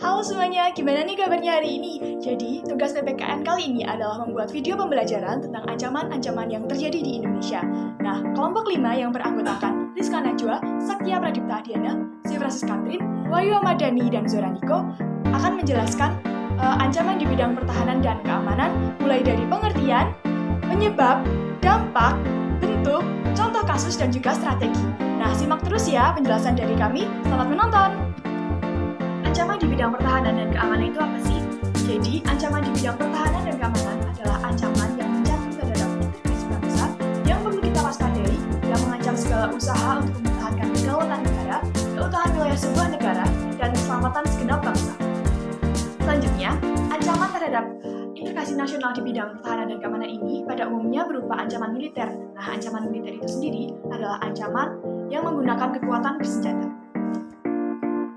Halo semuanya, gimana nih kabarnya hari ini? Jadi, tugas PPKN kali ini adalah membuat video pembelajaran tentang ancaman-ancaman yang terjadi di Indonesia. Nah, kelompok 5 yang beranggotakan Rizka Najwa, Saktia Pradipta Adiana, Sifrasis Katrin, Wahyu Ahmadani, dan Zora Niko akan menjelaskan ancaman di bidang pertahanan dan keamanan, mulai dari pengertian, penyebab, dampak, bentuk, contoh kasus, dan juga strategi. Nah, simak terus ya penjelasan dari kami. Selamat menonton! Ancaman di bidang pertahanan dan keamanan itu apa sih? Jadi, ancaman di bidang pertahanan dan keamanan adalah ancaman yang menjangkit terhadap integritas bangsa yang perlu kita waspadai, yang mengancam segala usaha untuk mempertahankan kedaulatan negara, keutuhan wilayah sebuah negara, dan keselamatan segenap bangsa. Selanjutnya, ancaman terhadap integrasi nasional di bidang pertahanan dan keamanan ini pada umumnya berupa ancaman militer. Nah, ancaman militer itu sendiri adalah ancaman yang menggunakan kekuatan bersenjata.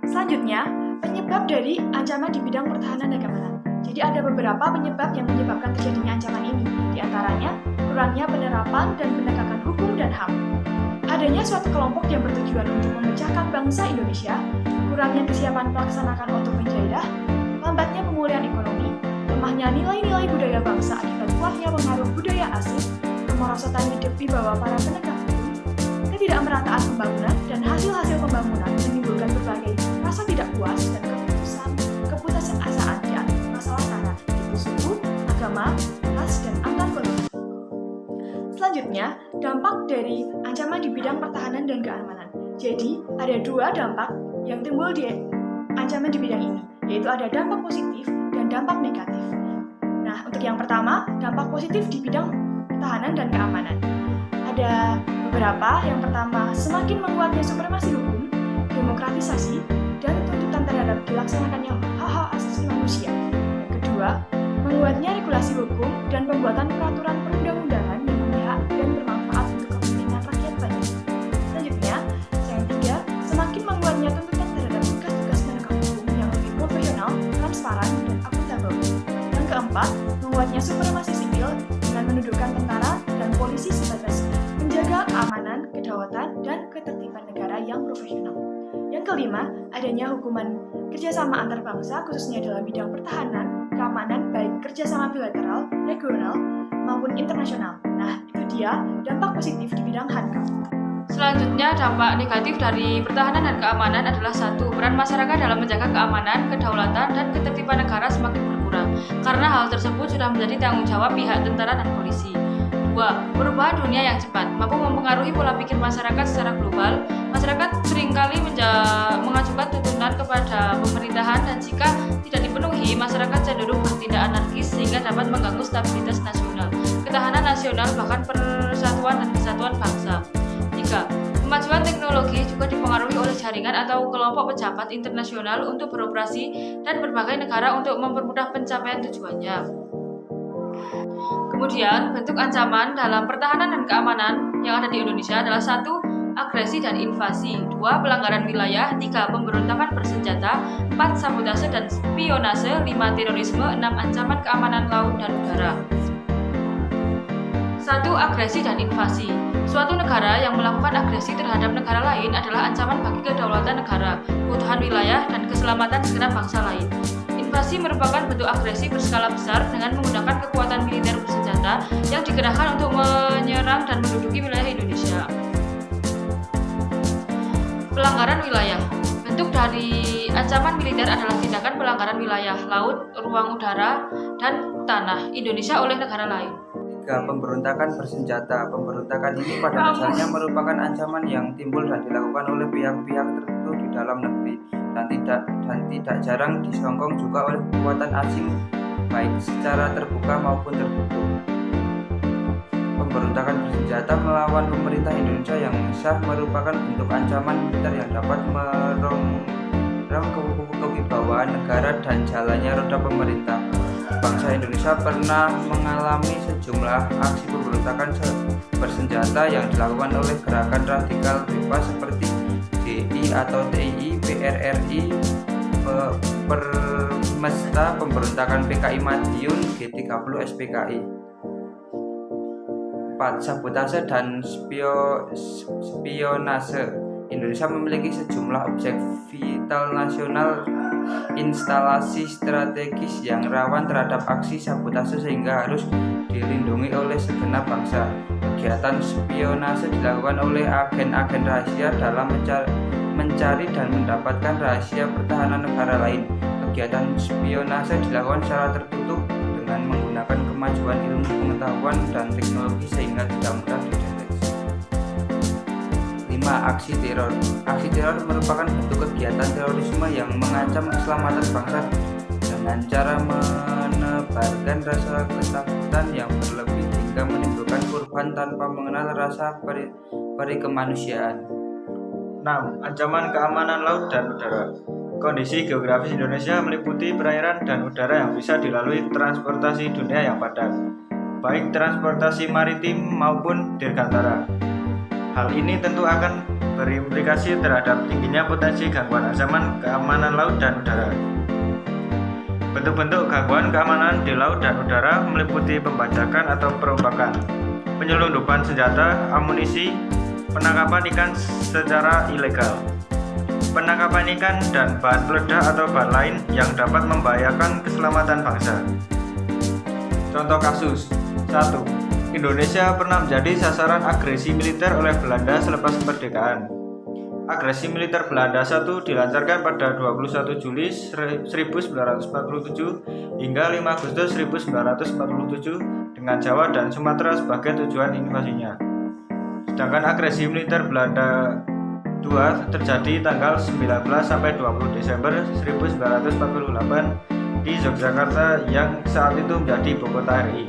Selanjutnya, penyebab dari ancaman di bidang pertahanan dan keamanan. Jadi ada beberapa penyebab yang menyebabkan terjadinya ancaman ini. Di antaranya, kurangnya penerapan dan penegakan hukum dan HAM. Adanya suatu kelompok yang bertujuan untuk memecahkan bangsa Indonesia, kurangnya kesiapan melaksanakan otonomi daerah, lambatnya pemulihan ekonomi, lemahnya nilai-nilai budaya bangsa akibat kuatnya pengaruh budaya asing, kemerosotan hidup di bawah para penegak hukum, ketidakmerataan pembangunan, dan hasil-hasil pembangunan menimbulkan berbagai rasa tidak puas dan keputusasaan di atas masalah sara, yaitu suku, agama, ras, dan antar golongan. Selanjutnya, dampak dari ancaman di bidang pertahanan dan keamanan. Jadi, ada dua dampak yang timbul di ancaman di bidang ini, yaitu ada dampak positif dan dampak negatif. Nah, untuk yang pertama, dampak positif di bidang pertahanan dan keamanan. Ada beberapa. Yang pertama, semakin menguatnya supremasi hukum, demokratisasi, dan tuntutan terhadap dilaksanakannya hak-hak asasi manusia. Yang kedua, menguatnya regulasi hukum dan pembuatan peraturan perundang-undangan yang memihak dan bermanfaat untuk kepentingan rakyat banyak. Selanjutnya, yang ketiga, semakin menguatnya tuntutan terhadap tugas-tugas penegak hukum yang lebih profesional, transparan, dan akuntabel. Yang keempat, menguatnya supremasi sipil dengan mendudukkan tentara dan polisi sebatas menjaga keamanan, kedaulatan, dan ketertiban negara yang profesional. Yang kelima, adanya hukuman kerjasama antar bangsa khususnya dalam bidang pertahanan, keamanan, baik kerjasama bilateral, regional, maupun internasional. Nah, itu dia dampak positif di bidang HANKAM. Selanjutnya, dampak negatif dari pertahanan dan keamanan adalah 1. Peran masyarakat dalam menjaga keamanan, kedaulatan, dan ketertiban negara semakin berkurang, karena hal tersebut sudah menjadi tanggung jawab pihak tentara dan polisi. 2. Perubahan dunia yang cepat mampu mempengaruhi pola pikir masyarakat secara global. Masyarakat seringkali mengajukan tuntutan kepada pemerintahan dan jika tidak dipenuhi, masyarakat cenderung bertindak anarkis sehingga dapat mengganggu stabilitas nasional, ketahanan nasional, bahkan persatuan dan kesatuan bangsa. 3. Kemajuan teknologi juga dipengaruhi oleh jaringan atau kelompok pejabat internasional untuk beroperasi dan berbagai negara untuk mempermudah pencapaian tujuannya. Kemudian, bentuk ancaman dalam pertahanan dan keamanan yang ada di Indonesia adalah 1. Agresi dan invasi, 2. Pelanggaran wilayah, 3. Pemberontakan bersenjata, 4. Sabotase dan spionase, 5. Terorisme, 6. Ancaman keamanan laut dan udara. 1. Agresi dan invasi. Suatu negara yang melakukan agresi terhadap negara lain adalah ancaman bagi kedaulatan negara, keutuhan wilayah, dan keselamatan segenap bangsa lain. Invasi merupakan bentuk agresi berskala besar dengan menggunakan kekuatan militer bersenjata yang dikerahkan untuk menyerang dan menduduki wilayah Indonesia. Pelanggaran wilayah. Bentuk dari ancaman militer adalah tindakan pelanggaran wilayah laut, ruang udara, dan tanah Indonesia oleh negara lain. 3. Pemberontakan bersenjata. Pemberontakan ini pada dasarnya merupakan ancaman yang timbul dan dilakukan oleh pihak-pihak tertentu di dalam negeri dan tidak jarang disokong juga oleh kekuatan asing baik secara terbuka maupun tertutup. Pemberontakan bersenjata melawan pemerintah Indonesia yang sah merupakan bentuk ancaman militer yang dapat merongrong kewibawaan negara dan jalannya roda pemerintah. Bangsa Indonesia pernah mengalami sejumlah aksi pemberontakan bersenjata yang dilakukan oleh gerakan radikal bebas seperti DI atau TII, PRRI, Permesta, Pemberontakan PKI Madiun, G30 SPKI. 4. Sabotase dan spionase. Indonesia memiliki sejumlah objek vital nasional instalasi strategis yang rawan terhadap aksi sabotase sehingga harus dilindungi oleh segenap bangsa. Kegiatan spionase dilakukan oleh agen-agen rahasia dalam mencari dan mendapatkan rahasia pertahanan negara lain. Kegiatan spionase dilakukan secara tertutup dengan menggunakan kemajuan ilmu pengetahuan dan teknologi sehingga tidak mudah dideteksi. 5. Aksi teror. Aksi teror merupakan bentuk kegiatan terorisme yang mengancam keselamatan bangsa dengan cara menebarkan rasa ketakutan yang berlebih hingga menimbulkan korban tanpa mengenal rasa peri kemanusiaan. 6. Ancaman keamanan laut dan udara. Kondisi geografis Indonesia meliputi perairan dan udara yang bisa dilalui transportasi dunia yang padat, baik transportasi maritim maupun dirgantara. Hal ini tentu akan berimplikasi terhadap tingginya potensi gangguan ancaman keamanan laut dan udara. Bentuk-bentuk gangguan keamanan di laut dan udara meliputi pembajakan atau perombakan, penyelundupan senjata, amunisi, penangkapan ikan secara ilegal, penangkapan ikan dan bahan peledak atau bahan lain yang dapat membahayakan keselamatan bangsa. Contoh kasus: 1. Indonesia pernah menjadi sasaran agresi militer oleh Belanda selepas kemerdekaan. Agresi militer Belanda I dilancarkan pada 21 Juli 1947 hingga 5 Agustus 1947 dengan Jawa dan Sumatera sebagai tujuan invasinya. Sedangkan agresi militer Belanda II terjadi tanggal 19 sampai 20 Desember 1948 di Yogyakarta yang saat itu menjadi ibu kota RI.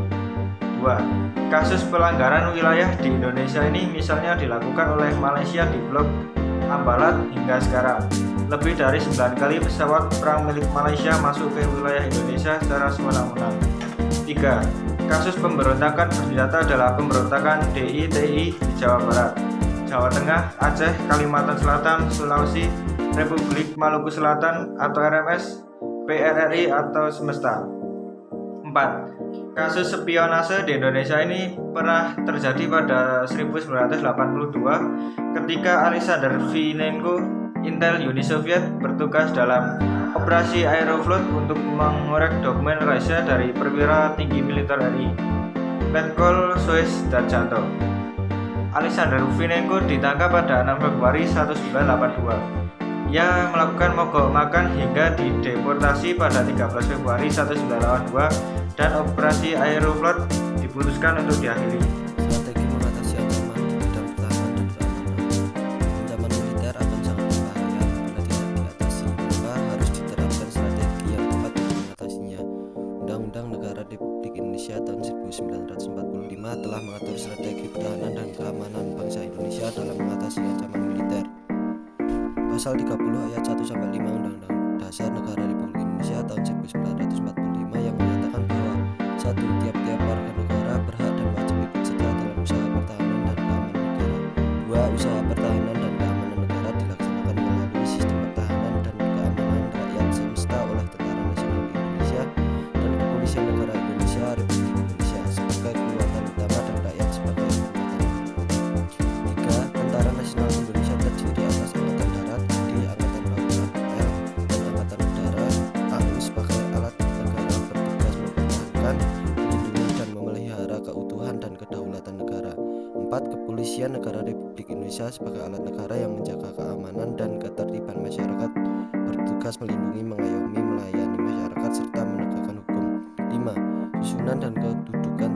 2. Kasus pelanggaran wilayah di Indonesia ini misalnya dilakukan oleh Malaysia di Blok Ambalat hingga sekarang. Lebih dari 9 kali pesawat perang milik Malaysia masuk ke wilayah Indonesia secara sewenang-wenang. 3. Kasus pemberontakan bersenjata adalah pemberontakan DITI di Jawa Barat, Jawa Tengah, Aceh, Kalimantan Selatan, Sulawesi, Republik Maluku Selatan atau RMS, PRRI atau Semesta. 4. Kasus spionase di Indonesia ini pernah terjadi pada 1982 ketika Alexander Vinenko, Intel Uni Soviet, bertugas dalam operasi Aeroflot untuk mengorek dokumen rahasia dari perwira tinggi militer RI, Letkol Soes Darjanto. Alexander Vinenko ditangkap pada 6 Februari 1982. Ia melakukan mogok makan hingga dideportasi pada 13 Februari 1982 dan operasi Aeroflot diputuskan untuk diakhiri. Strategi mengatasi ancaman di bidang pertahanan dan keamanan. Ancaman militer akan sangat berbahaya bila tidak diatasi, maka harus diterapkan strategi yang tepat untuk mengatasinya. Undang-Undang Negara Republik Indonesia tahun 1945 telah mengatur strategi pertahanan dan keamanan bangsa Indonesia dalam mengatasi ancaman militer. Pasal 30 ayat 1-5 Undang-Undang Dasar Negara Republik Indonesia tahun 1945 yang menyatakan bahwa 1. Tiap-tiap warga negara berhak dan wajib ikut serta dalam usaha pertahanan dan keamanan negara. 2. Usaha pertahanan dan keamanan negara dilaksanakan melalui sistem pertahanan dan keamanan rakyat semesta oleh Tentara Nasional Indonesia dan Kepolisian Negara Indonesia Republik Indonesia sebagai kekuatan utama dan rakyat sebagai kekuatan utama. 3. Tentara Nasional Indonesia terdiri atas Angkatan Darat, Angkatan Laut AL, dan Angkatan Udara AU sebagai alat negara bertugas mempertahankan, melindungi dan memelihara keutuhan dan kedaulatan negara. 4. Kepolisian Negara Republik Indonesia sebagai alat negara yang menjaga keamanan dan ketertiban masyarakat, bertugas melindungi, mengayomi, melayani masyarakat serta menegakkan hukum. 5. Susunan dan kedudukan